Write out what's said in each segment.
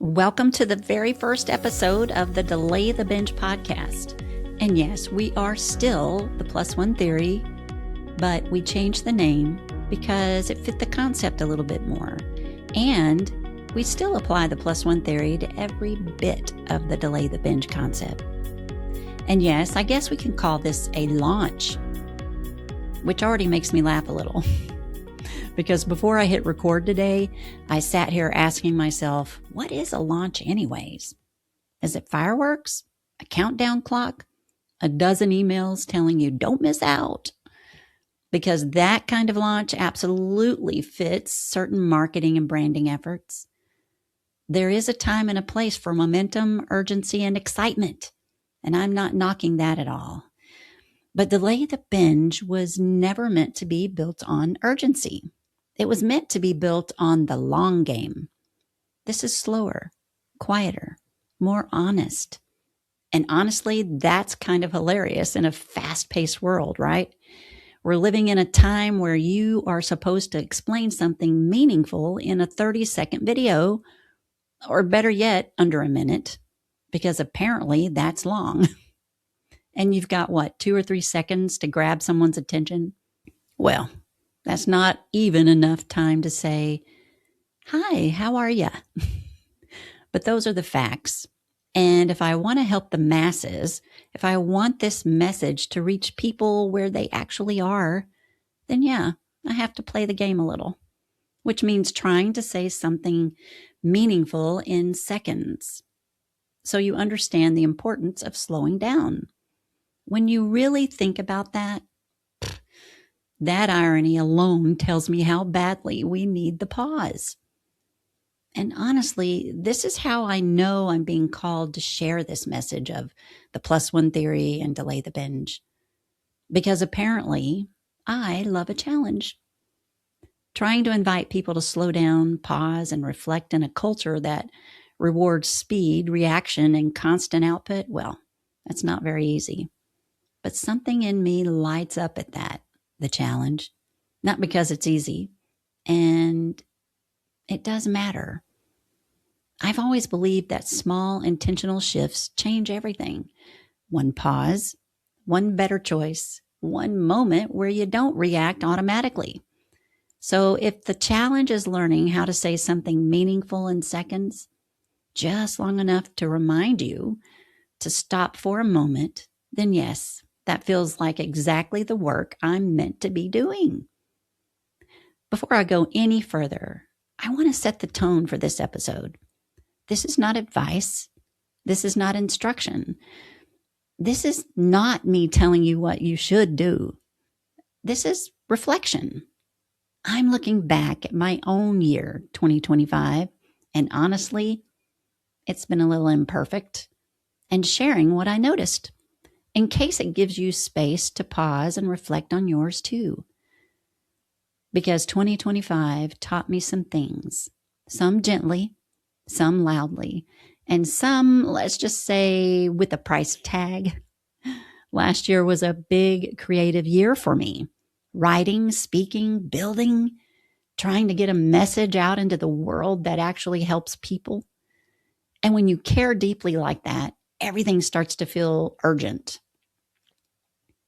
Welcome to the very first episode of the Delay the Binge podcast. And yes, we are still the Plus One Theory, but we changed the name because it fit the concept a little bit more. And we still apply the Plus One Theory to every bit of the Delay the Binge concept. And yes, I guess we can call this a launch, which already makes me laugh a little. Because before I hit record today, I sat here asking myself, what is a launch anyways? Is it fireworks? A countdown clock? A dozen emails telling you don't miss out? Because that kind of launch absolutely fits certain marketing and branding efforts. There is a time and a place for momentum, urgency, and excitement. And I'm not knocking that at all. But Delay the Binge was never meant to be built on urgency. It was meant to be built on the long game. This is slower, quieter, more honest. And honestly, that's kind of hilarious in a fast-paced world, right? We're living in a time where you are supposed to explain something meaningful in a 30-second video, or better yet, under a minute, because apparently that's long. And you've got, 2 or 3 seconds to grab someone's attention? Well, that's not even enough time to say, hi, how are ya? But those are the facts. And if I want to help the masses, if I want this message to reach people where they actually are, then yeah, I have to play the game a little, which means trying to say something meaningful in seconds. So you understand the importance of slowing down. When you really think about that, that irony alone tells me how badly we need the pause. And honestly, this is how I know I'm being called to share this message of the Plus One Theory and Delay the Binge. Because apparently, I love a challenge. Trying to invite people to slow down, pause, and reflect in a culture that rewards speed, reaction, and constant output, well, that's not very easy. But something in me lights up at that. The challenge, not because it's easy, and it does matter. I've always believed that small intentional shifts change everything. One pause, one better choice, one moment where you don't react automatically. So if the challenge is learning how to say something meaningful in seconds, just long enough to remind you to stop for a moment, then yes, that feels like exactly the work I'm meant to be doing. Before I go any further, I want to set the tone for this episode. This is not advice. This is not instruction. This is not me telling you what you should do. This is reflection. I'm looking back at my own year, 2025, and honestly, it's been a little imperfect, and sharing what I noticed, in case it gives you space to pause and reflect on yours too. Because 2025 taught me some things, some gently, some loudly, and some, let's just say, with a price tag. Last year was a big creative year for me. Writing, speaking, building, trying to get a message out into the world that actually helps people. And when you care deeply like that, everything starts to feel urgent.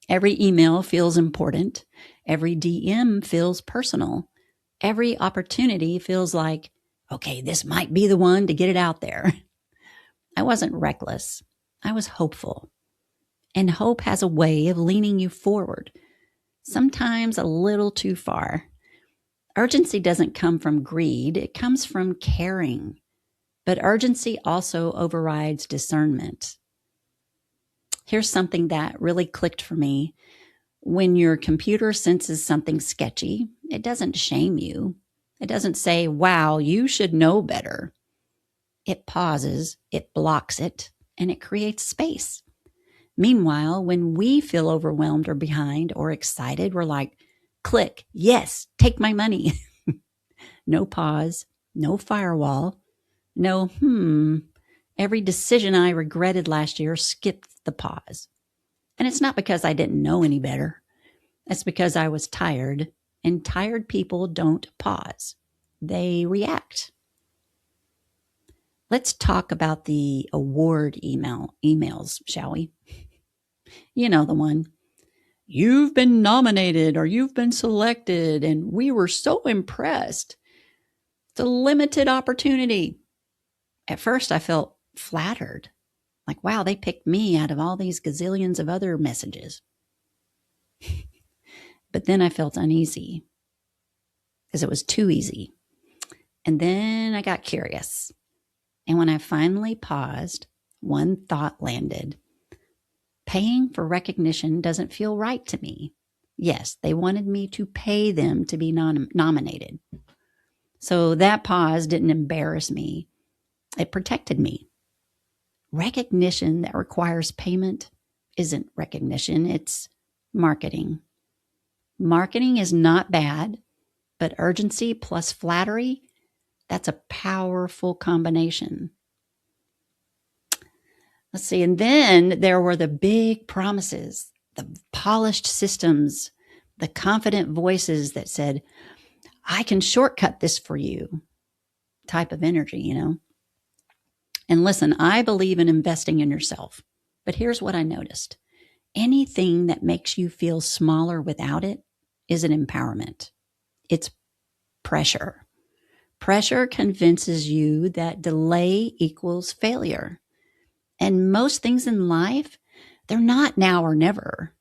Every email feels important. Every DM feels personal. Every opportunity feels like, okay, this might be the one to get it out there. I wasn't reckless. I was hopeful. And hope has a way of leaning you forward, sometimes a little too far. Urgency doesn't come from greed. It comes from caring. But urgency also overrides discernment. Here's something that really clicked for me. When your computer senses something sketchy, it doesn't shame you. It doesn't say, wow, you should know better. It pauses, it blocks it, and it creates space. Meanwhile, when we feel overwhelmed or behind or excited, we're like, click, yes, take my money. No pause, no firewall, no, Every decision I regretted last year skipped the pause. And it's not because I didn't know any better. It's because I was tired, and tired people don't pause. They react. Let's talk about the award emails, shall we? You know the one. You've been nominated or you've been selected, and we were so impressed. It's a limited opportunity. At first, I felt flattered. Like, wow, they picked me out of all these gazillions of other messages. But then I felt uneasy because it was too easy. And then I got curious. And when I finally paused, one thought landed. Paying for recognition doesn't feel right to me. Yes, they wanted me to pay them to be nominated. So that pause didn't embarrass me. It protected me. Recognition that requires payment isn't recognition, it's marketing. Marketing is not bad, but urgency plus flattery, that's a powerful combination. Let's see, and then there were the big promises, the polished systems, the confident voices that said, I can shortcut this for you, type of energy, you know. And listen, I believe in investing in yourself, but here's what I noticed. Anything that makes you feel smaller without it is an empowerment. It's pressure. Pressure convinces you that delay equals failure. And most things in life, they're not now or never.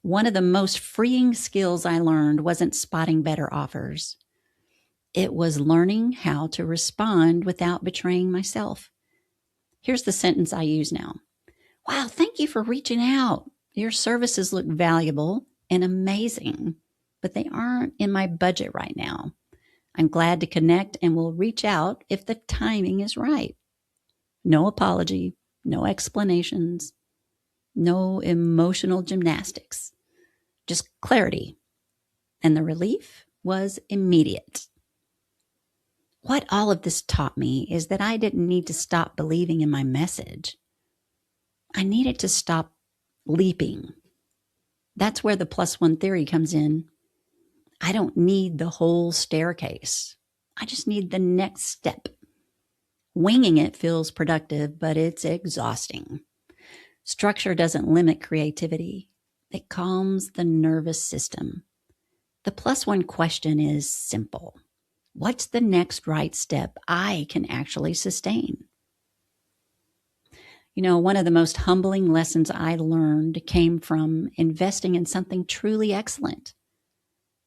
One of the most freeing skills I learned wasn't spotting better offers. It was learning how to respond without betraying myself. Here's the sentence I use now. Wow, thank you for reaching out. Your services look valuable and amazing, but they aren't in my budget right now. I'm glad to connect and will reach out if the timing is right. No apology, no explanations, no emotional gymnastics, just clarity. And the relief was immediate. What all of this taught me is that I didn't need to stop believing in my message. I needed to stop leaping. That's where the +1 theory comes in. I don't need the whole staircase. I just need the next step. Winging it feels productive, but it's exhausting. Structure doesn't limit creativity. It calms the nervous system. The +1 question is simple. What's the next right step I can actually sustain? You know, one of the most humbling lessons I learned came from investing in something truly excellent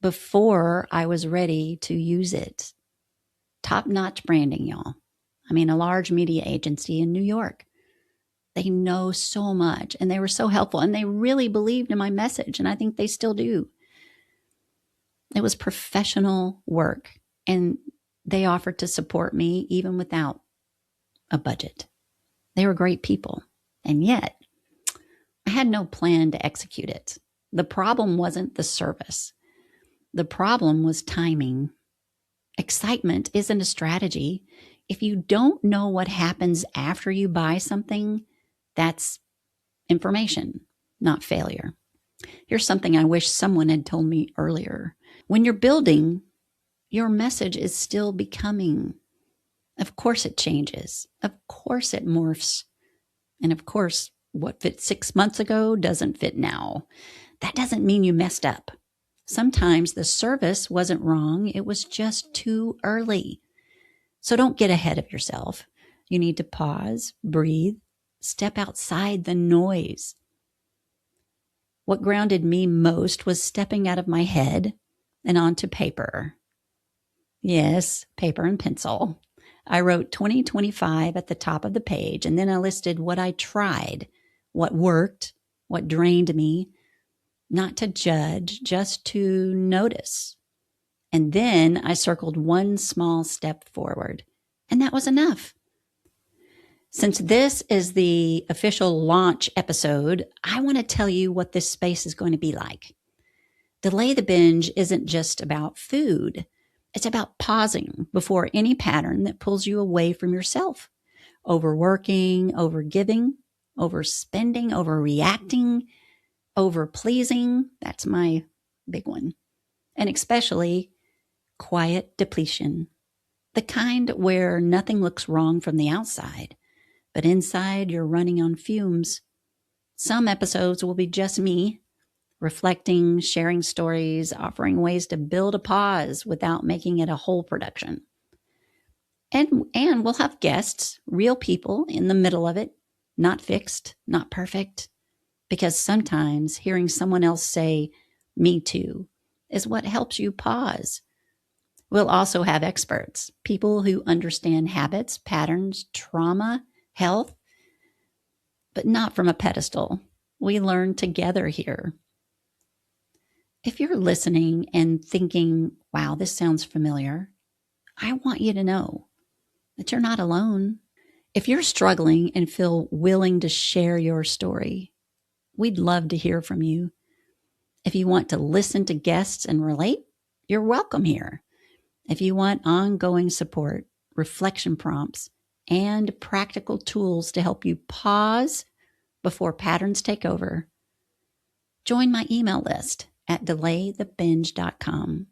before I was ready to use it. Top-notch branding, y'all. I mean, a large media agency in New York. They know so much, and they were so helpful, and they really believed in my message, and I think they still do. It was professional work, and they offered to support me even without a budget. They were great people, and yet I had no plan to execute it. The problem wasn't the service. The problem was timing. Excitement isn't a strategy. If you don't know what happens after you buy something, that's information, not failure. Here's something I wish someone had told me earlier. When you're building, your message is still becoming. Of course it changes. Of course it morphs. And of course, what fit 6 months ago doesn't fit now. That doesn't mean you messed up. Sometimes the service wasn't wrong. It was just too early. So don't get ahead of yourself. You need to pause, breathe, step outside the noise. What grounded me most was stepping out of my head and onto paper. Yes, paper and pencil. I wrote 2025 at the top of the page, and then I listed what I tried, what worked, what drained me, not to judge, just to notice. And then I circled one small step forward, and that was enough. Since this is the official launch episode, I want to tell you what this space is going to be like. Delay the Binge isn't just about food. It's about pausing before any pattern that pulls you away from yourself. Overworking, overgiving, overspending, overreacting, overpleasing. That's my big one. And especially quiet depletion. The kind where nothing looks wrong from the outside, but inside you're running on fumes. Some episodes will be just me, reflecting, sharing stories, offering ways to build a pause without making it a whole production. And we'll have guests, real people in the middle of it, not fixed, not perfect, because sometimes hearing someone else say, "me too," is what helps you pause. We'll also have experts, people who understand habits, patterns, trauma, health, but not from a pedestal. We learn together here. If you're listening and thinking, wow, this sounds familiar, I want you to know that you're not alone. If you're struggling and feel willing to share your story, we'd love to hear from you. If you want to listen to guests and relate, you're welcome here. If you want ongoing support, reflection prompts, and practical tools to help you pause before patterns take over, join my email list at delaythebinge.com.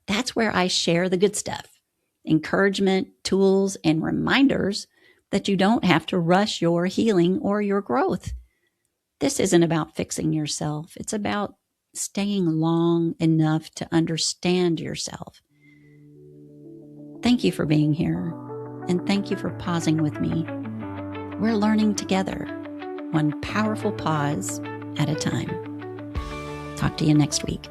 That's where I share the good stuff, encouragement, tools, and reminders that you don't have to rush your healing or your growth. This isn't about fixing yourself. It's about staying long enough to understand yourself. Thank you for being here, and thank you for pausing with me. We're learning together, one powerful pause at a time. Talk to you next week.